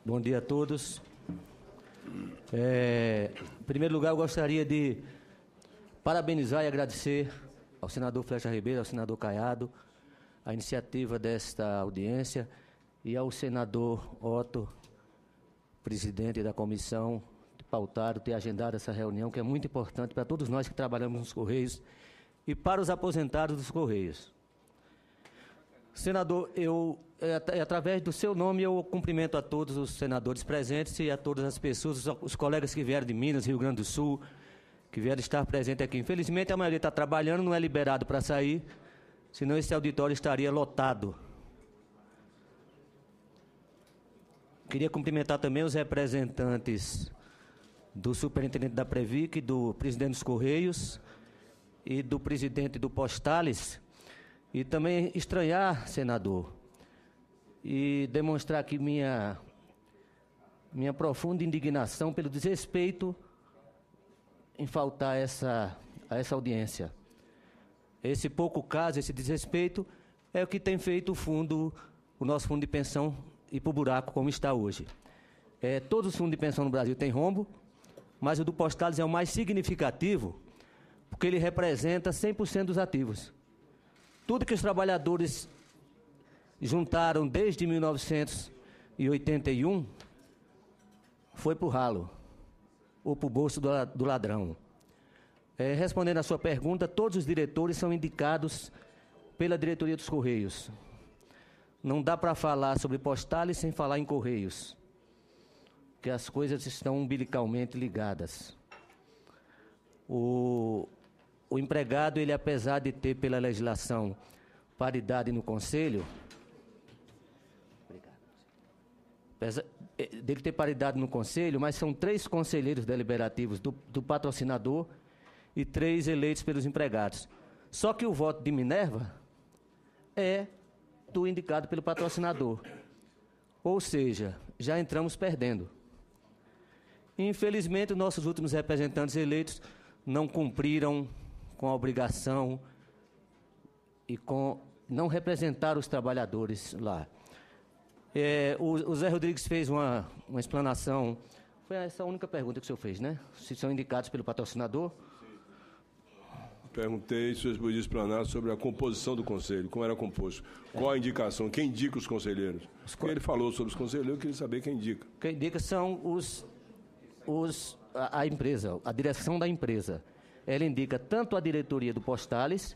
Bom dia a todos. Em primeiro lugar, eu gostaria de parabenizar e agradecer ao senador Flecha Ribeiro, ao senador Caiado, a iniciativa desta audiência e ao senador Otto, presidente da comissão, de pautar, ter agendado essa reunião, que é muito importante para todos nós que trabalhamos nos Correios e para os aposentados dos Correios. Senador, através do seu nome, eu cumprimento a todos os senadores presentes e a todas as pessoas, os colegas que vieram de Minas, Rio Grande do Sul, que vieram estar presentes aqui. Infelizmente, a maioria está trabalhando, não é liberado para sair, senão esse auditório estaria lotado. Queria cumprimentar também os representantes do superintendente da Previc, do presidente dos Correios e do presidente do Postales, e também estranhar, senador, e demonstrar aqui minha profunda indignação pelo desrespeito em faltar a essa audiência. Esse pouco caso, esse desrespeito, é o que tem feito o nosso fundo de pensão ir para o buraco como está hoje. Todos os fundos de pensão no Brasil têm rombo, mas o do Postales é o mais significativo, porque ele representa 100% dos ativos. Tudo que os trabalhadores juntaram desde 1981 foi para o ralo, ou para o bolso do ladrão. Respondendo à sua pergunta, todos os diretores são indicados pela diretoria dos Correios. Não dá para falar sobre Postales sem falar em Correios, que as coisas estão umbilicalmente ligadas. O empregado, ele, apesar de ter pela legislação paridade no conselho, apesar dele ter paridade no conselho, mas são 3 conselheiros deliberativos do patrocinador e 3 eleitos pelos empregados. Só que o voto de Minerva é do indicado pelo patrocinador. Ou seja, já entramos perdendo. Infelizmente, nossos últimos representantes eleitos não cumpriram com a obrigação e não representaram os trabalhadores lá. O Zé Rodrigues fez uma explanação. Foi essa a única pergunta que o senhor fez, né? Se são indicados pelo patrocinador? Perguntei se o senhor podia explanar sobre a composição do conselho, como era composto, qual a indicação, quem indica os conselheiros. Ele falou sobre os conselheiros, eu queria saber quem indica. Quem indica são a empresa, a direção da empresa. Ela indica tanto a diretoria do Postales,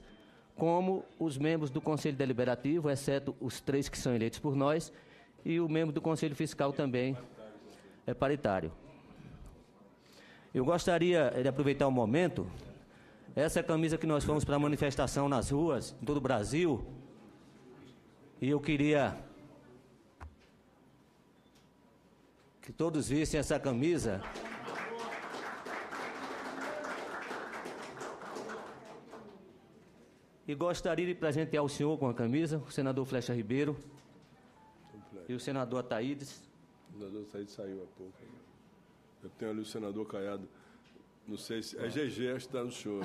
como os membros do Conselho Deliberativo, exceto os 3 que são eleitos por nós, e o membro do Conselho Fiscal também é paritário. Eu gostaria de aproveitar o momento, essa é a camisa que nós fomos para a manifestação nas ruas, em todo o Brasil, e eu queria que todos vissem essa camisa. E gostaria de presentear o senhor com a camisa, o senador Flecha Ribeiro e o senador Ataídes. O senador Ataídes saiu há pouco. Eu tenho ali o senador Caiado. Não sei se... É GG, acho que está no senhor.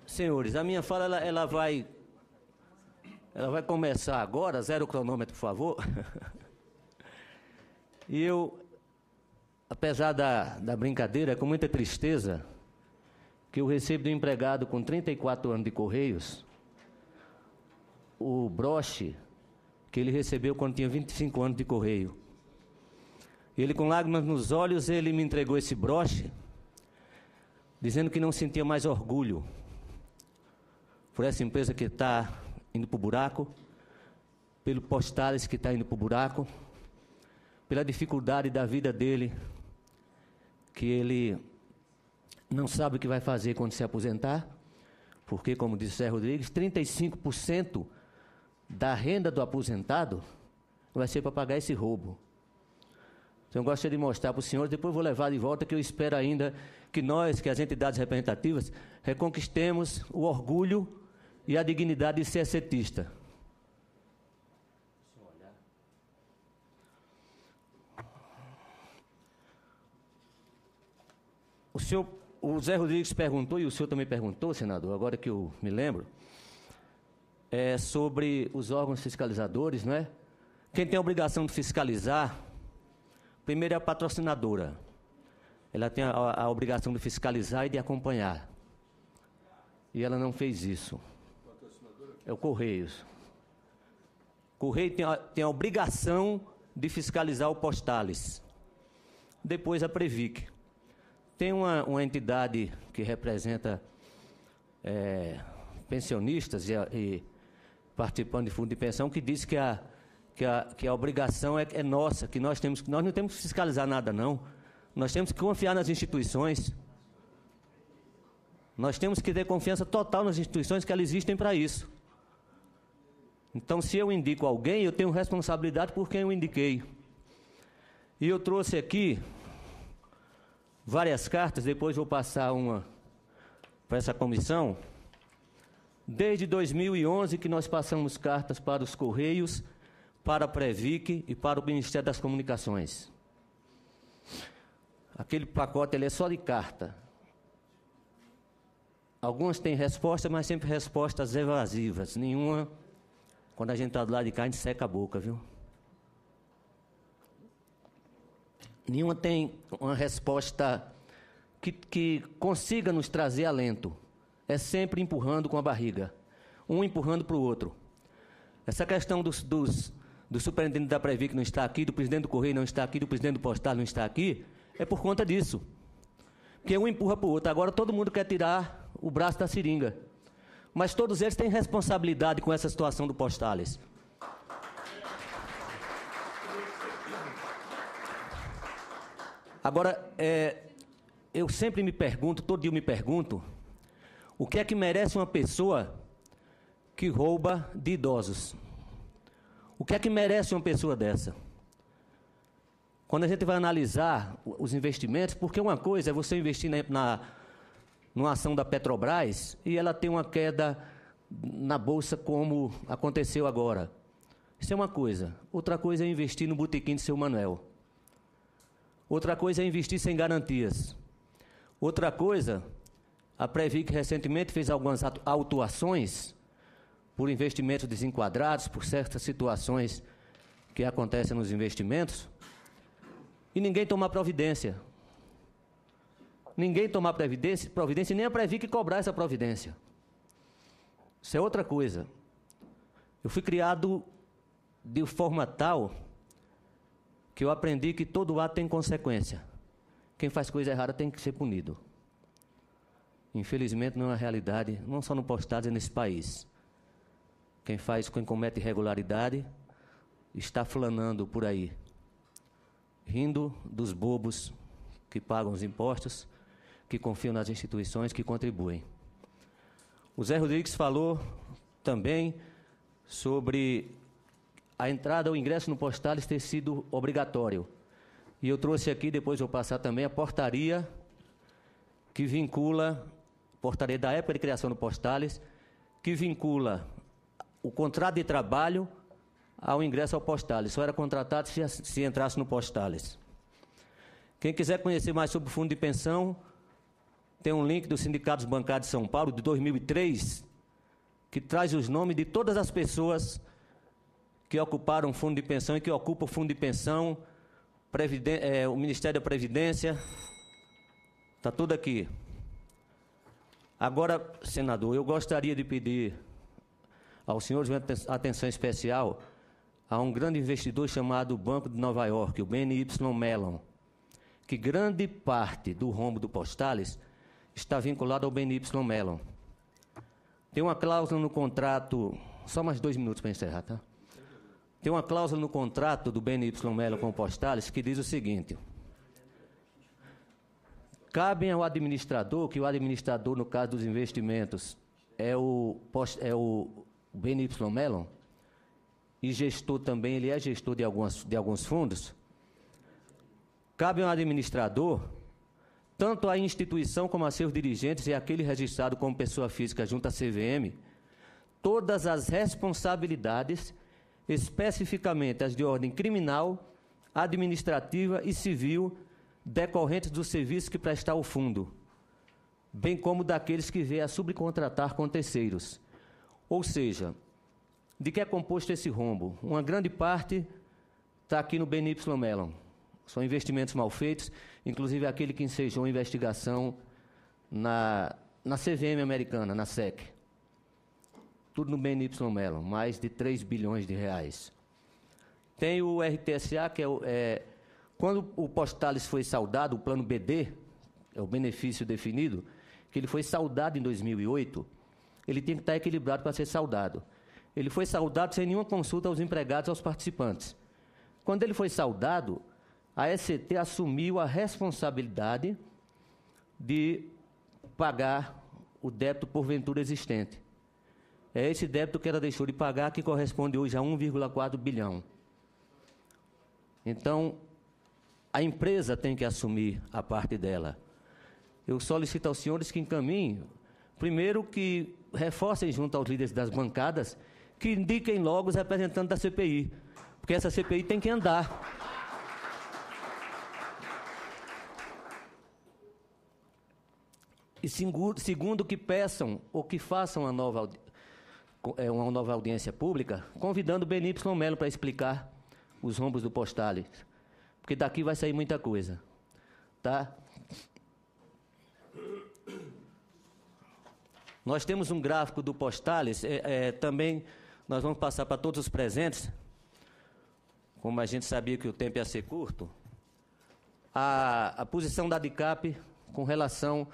Senhores, a minha fala ela vai começar agora, 0 cronômetro, por favor. E eu, apesar da brincadeira, é com muita tristeza que eu recebo do empregado com 34 anos de Correios o broche que ele recebeu quando tinha 25 anos de Correio. Ele, com lágrimas nos olhos, ele me entregou esse broche, dizendo que não sentia mais orgulho por essa empresa que está indo para o buraco, pelo Postales que está indo para o buraco, pela dificuldade da vida dele, que ele não sabe o que vai fazer quando se aposentar, porque, como disse Zé Rodrigues, 35% da renda do aposentado vai ser para pagar esse roubo. Então, eu gostaria de mostrar para os senhores, depois vou levar de volta, que eu espero ainda que nós, que as entidades representativas, reconquistemos o orgulho e a dignidade de ser setista. o Zé Rodrigues perguntou, e o senhor também perguntou, senador, agora que eu me lembro, sobre os órgãos fiscalizadores, não é? Quem tem a obrigação de fiscalizar, primeiro é a patrocinadora. Ela tem a obrigação de fiscalizar e de acompanhar. E ela não fez isso. É o Correios. O Correio tem a obrigação de fiscalizar o Postales. Depois a Previc. Tem uma entidade que representa pensionistas e participando de fundo de pensão que diz que a obrigação é nossa, que nós não temos que fiscalizar nada, não. Nós temos que confiar nas instituições. Nós temos que ter confiança total nas instituições, que elas existem para isso. Então, se eu indico alguém, eu tenho responsabilidade por quem eu indiquei. E eu trouxe aqui várias cartas, depois vou passar uma para essa comissão. Desde 2011 que nós passamos cartas para os Correios, para a Previc e para o Ministério das Comunicações. Aquele pacote ele é só de carta. Algumas têm resposta, mas sempre respostas evasivas. Nenhuma, quando a gente está do lado de cá, a gente seca a boca, viu? Nenhuma tem uma resposta que consiga nos trazer alento. É sempre empurrando com a barriga. Um empurrando para o outro. Essa questão do superintendente da Previc não está aqui, do presidente do Correio não está aqui, do presidente do Postal não está aqui, é por conta disso. Porque um empurra para o outro. Agora todo mundo quer tirar o braço da seringa. Mas todos eles têm responsabilidade com essa situação do Postales. Agora, eu sempre me pergunto, todo dia eu me pergunto, o que é que merece uma pessoa que rouba de idosos? O que é que merece uma pessoa dessa? Quando a gente vai analisar os investimentos, porque uma coisa é você investir numa ação da Petrobras e ela tem uma queda na Bolsa como aconteceu agora. Isso é uma coisa. Outra coisa é investir no botequim de seu Manuel. Outra coisa é investir sem garantias. Outra coisa, a Previc recentemente fez algumas autuações por investimentos desenquadrados, por certas situações que acontecem nos investimentos, e ninguém toma providência. Ninguém tomar providência, nem a Previc cobrar essa providência. Isso é outra coisa. Eu fui criado de forma tal que eu aprendi que todo ato tem consequência. Quem faz coisa errada tem que ser punido. Infelizmente, não é uma realidade, não só no Postales, é nesse país. Quem comete irregularidade, está flanando por aí, rindo dos bobos que pagam os impostos, que confiam nas instituições, que contribuem. O Zé Rodrigues falou também sobre a entrada ou ingresso no Postales ter sido obrigatório. E eu trouxe aqui, depois vou passar também, a portaria que vincula, portaria da época de criação do Postales, que vincula o contrato de trabalho ao ingresso ao Postales. Só era contratado se entrasse no Postales. Quem quiser conhecer mais sobre o fundo de pensão, tem um link dos Sindicatos Bancários de São Paulo, de 2003, que traz os nomes de todas as pessoas que ocuparam o fundo de pensão e que ocupam o fundo de pensão, o Ministério da Previdência, está tudo aqui. Agora, senador, eu gostaria de pedir aos senhores uma atenção especial a um grande investidor chamado Banco de Nova York, o BNY Mellon, que grande parte do rombo do Postales está vinculado ao BNY Mellon. Tem uma cláusula no contrato, só mais 2 minutos para encerrar, tá? Tem uma cláusula no contrato do BNY Mellon com o Postales que diz o seguinte: cabe ao administrador, que o administrador, no caso dos investimentos, é o BNY Mellon, e gestor também, ele é gestor de alguns fundos, cabe ao administrador, tanto à instituição como a seus dirigentes e aquele registrado como pessoa física junto à CVM, todas as responsabilidades, especificamente as de ordem criminal, administrativa e civil, decorrentes do serviço que prestar ao fundo, bem como daqueles que vêm a subcontratar com terceiros. Ou seja, de que é composto esse rombo? Uma grande parte está aqui no BNY Mellon. São investimentos mal feitos, inclusive aquele que ensejou a investigação na CVM americana, na SEC. Tudo no BNY Mellon, mais de 3 bilhões de reais. Tem o RTSA, que quando o Postales foi saldado, o plano BD, é o benefício definido, que ele foi saldado em 2008, ele tem que estar equilibrado para ser saldado. Ele foi saldado sem nenhuma consulta aos empregados, aos participantes. Quando ele foi saldado, a ECT assumiu a responsabilidade de pagar o débito porventura existente. É esse débito que ela deixou de pagar, que corresponde hoje a 1,4 bilhão. Então, a empresa tem que assumir a parte dela. Eu solicito aos senhores que encaminhem, primeiro que reforcem junto aos líderes das bancadas, que indiquem logo os representantes da CPI, porque essa CPI tem que andar. E segundo, que peçam ou que façam uma nova audiência pública, convidando o BNY Mellon para explicar os rombos do Postales, porque daqui vai sair muita coisa, tá? Nós temos um gráfico do Postales, também nós vamos passar para todos os presentes, como a gente sabia que o tempo ia ser curto, a posição da ADICAP com relação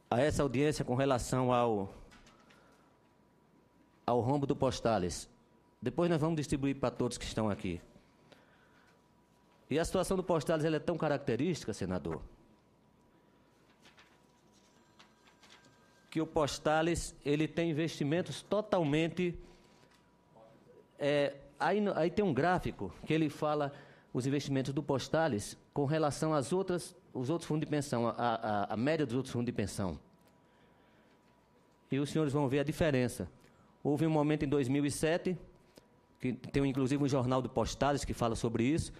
a essa audiência, com relação ao rombo do Postales. Depois nós vamos distribuir para todos que estão aqui. E a situação do Postales ela é tão característica, senador, que o Postales ele tem investimentos totalmente... Aí tem um gráfico que ele fala os investimentos do Postales com relação os outros fundos de pensão, a média dos outros fundos de pensão. E os senhores vão ver a diferença. Houve um momento em 2007, que tem inclusive um jornal do Postales que fala sobre isso,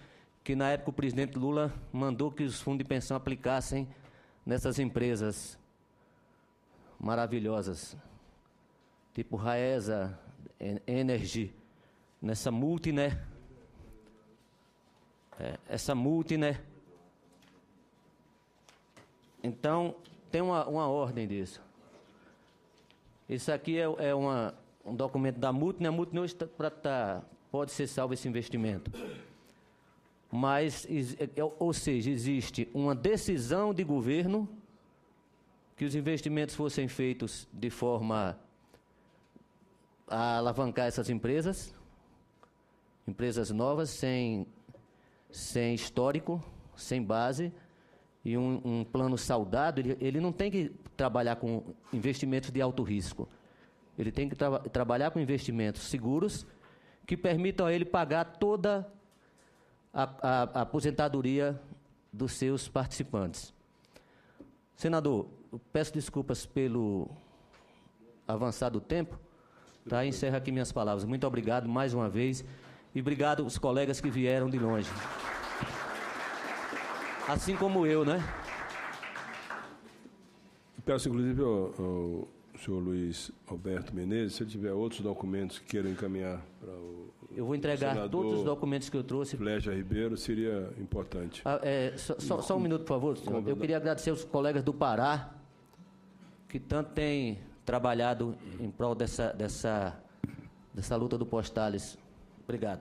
que na época o presidente Lula mandou que os fundos de pensão aplicassem nessas empresas maravilhosas, tipo Raesa, Energy, nessa multi, né? Essa multi, né? Então, tem uma ordem disso. Isso aqui é um documento da multi, né? A multi hoje pode ser salvo esse investimento. Mas, ou seja, existe uma decisão de governo que os investimentos fossem feitos de forma a alavancar essas empresas novas, sem histórico, sem base, e um plano saudado. Ele não tem que trabalhar com investimentos de alto risco. Ele tem que trabalhar com investimentos seguros que permitam a ele pagar toda a aposentadoria dos seus participantes. Senador, eu peço desculpas pelo avançado tempo, tá? Encerro aqui minhas palavras. Muito obrigado mais uma vez e obrigado aos colegas que vieram de longe. Assim como eu, né? Peço, inclusive, ao senhor Luiz Alberto Menezes, se ele tiver outros documentos que queiram encaminhar para o eu vou entregar todos os documentos que eu trouxe. Flecha Ribeiro, seria importante. Só um minuto, por favor, senhor. Eu queria agradecer aos colegas do Pará, que tanto têm trabalhado em prol dessa luta do Postales. Obrigado.